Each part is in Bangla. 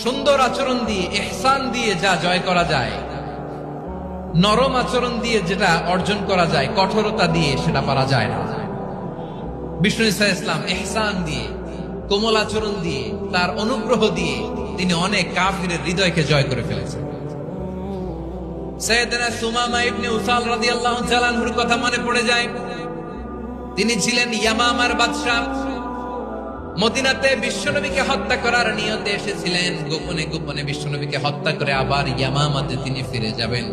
সুন্দর আচরণ দিয়ে, ইহসান দিয়ে যা জয় করা যায়, নরম আচরণ দিয়ে যেটা অর্জন করা যায়, কঠোরতা দিয়ে সেটা পারা যায় না। বিষ্ণু ঈসা ইসলাম ইহসান দিয়ে, কোমল আচরণ দিয়ে, তার অনুগ্রহ দিয়ে তিনি অনেক কাফিরের হৃদয়কে জয় করে ফেলেছেন। সাইয়েদনা সুমামা ইবনে উসাল রাদিয়াল্লাহু তাআলা আনহুর কথা মনে পড়ে যায়। তিনি ছিলেন ইয়ামামার বাদশা। মদিনাতে বিশ্বনবীকে হত্যা করার নিয়তে এসেছিলেন। গোপনে গোপনে বিশ্বনবীকে হত্যা করে আবার ইয়ামামাতে তিনি ফিরে যাবেন।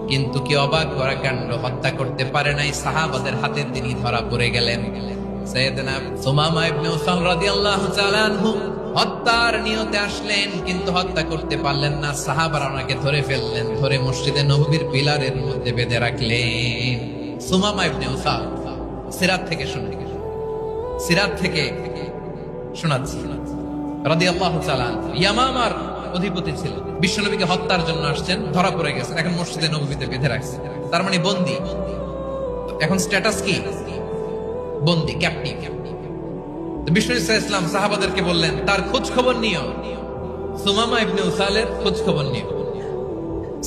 কিন্তু কি অবাক করা কাণ্ড, হত্যা করতে পারে নাই, সাহাবাদের হাতে তিনি ধরা পড়ে গেলেন। সাইয়েদনা সুমামা ইবনে উসাল রাদিয়াল্লাহু তাআলা আনহু হত্যার নিয়তে আসলেন, কিন্তু হত্যা করতে পারলেন না। সাহাবারা ওনাকে ধরে ফেললেন, ধরে মসজিদে নববীর পিলারের মধ্যে বেঁধে রাখলেন। সুমামা ইবনে উসাল, সিরাত থেকে শোনাচ্ছি রাদিয়াল্লাহু তাআলা আনহু ইয়ামামার অধিপতি ছিলেন। বিশ্বনবীকে হত্যার জন্য আসছেন, ধরা পড়ে গেছেন, এখন মসজিদে নববীতে বেঁধে রাখছে, তার মানে বন্দী। এখন স্ট্যাটাস কি? বন্দী, ক্যাপ্টিভ। বিষ্ণু ঈসা ইসলাম সাহাবাদেরকে বললেন তার খোঁজ খবর নিও, সুমামা ইবনে উসালের খোঁজ খবর নিও।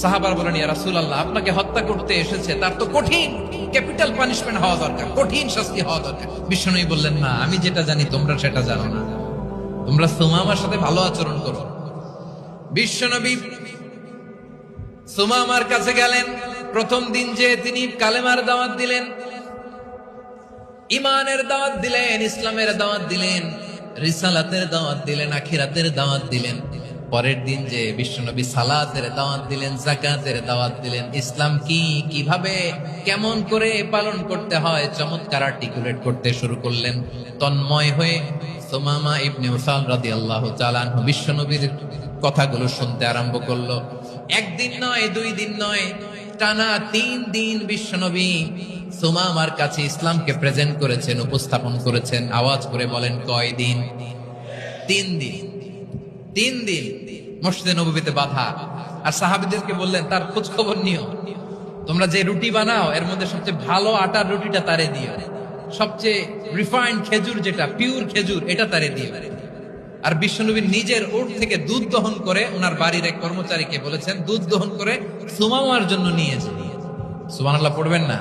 সাহাবার বলেন, ইয়া রাসূলুল্লাহ, আপনাকে হত্যা করতে এসেছে, তার তো কঠিন ক্যাপিটাল পানিশমেন্ট হওয়া দরকার, কঠিন শাস্তি হওয়া দরকার। বিশ্বনবী বললেন, না, আমি যেটা জানি তোমরা সেটা জানো না, তোমরা সুমামার সাথে ভালো আচরণ করো। বিশ্বনবী সুমামার কাছে গেলেন। প্রথম দিন যে তিনি কালেমার দাওয়াত দিলেন, ইমানের দাওয়াত দিলেন, ইসলামের দাওয়াত দিলেন, রিসালাতের দাওয়াত দিলেন, আখিরাতের দাওয়াত দিলেন। পরের দিন যে বিশ্বনবী সালাতের দাওয়াত দিলেন, যাকাতের দাওয়াত দিলেন, ইসলাম কি, কিভাবে, কেমন করে পালন করতে হয় চমৎকার আর্টিকুলেট করতে শুরু করলেন। তন্ময় হয়ে সুমামা ইবনে উসাল রাদিয়াল্লাহু তাআলা আনহু বিশ্বনবীর কথাগুলো শুনতে আরম্ভ করলো। একদিন নয়, 2 দিন নয়, টানা 3 দিন বিশ্বনবী সুমামার কাছে ইসলামকে প্রেজেন্ট করেছেন, উপস্থাপন করেছেন। আওয়াজ করে বলেন, কয় দিন? 3 দিন। 3 দিন মসজিদে নববীতে বাঁধা। আর সাহাবীদেরকে বললেন তার খোঁজ খবর নিও, তোমরা যে রুটি বানাও এর মধ্যে সবচেয়ে ভালো আটার রুটিটা তারে দিও, সবচেয়ে রিফাইন্ড খেজুর, যেটা পিওর খেজুর, এটা তারে দিও। আর বিশ্বনবী নিজের ওট থেকে দুধ দহন করে ওনার বাড়ির এক কর্মচারীকে বলেছেন দুধ দহন করে সুমামার জন্য নিয়ে যান। সুবহানাল্লাহ পড়বেন না?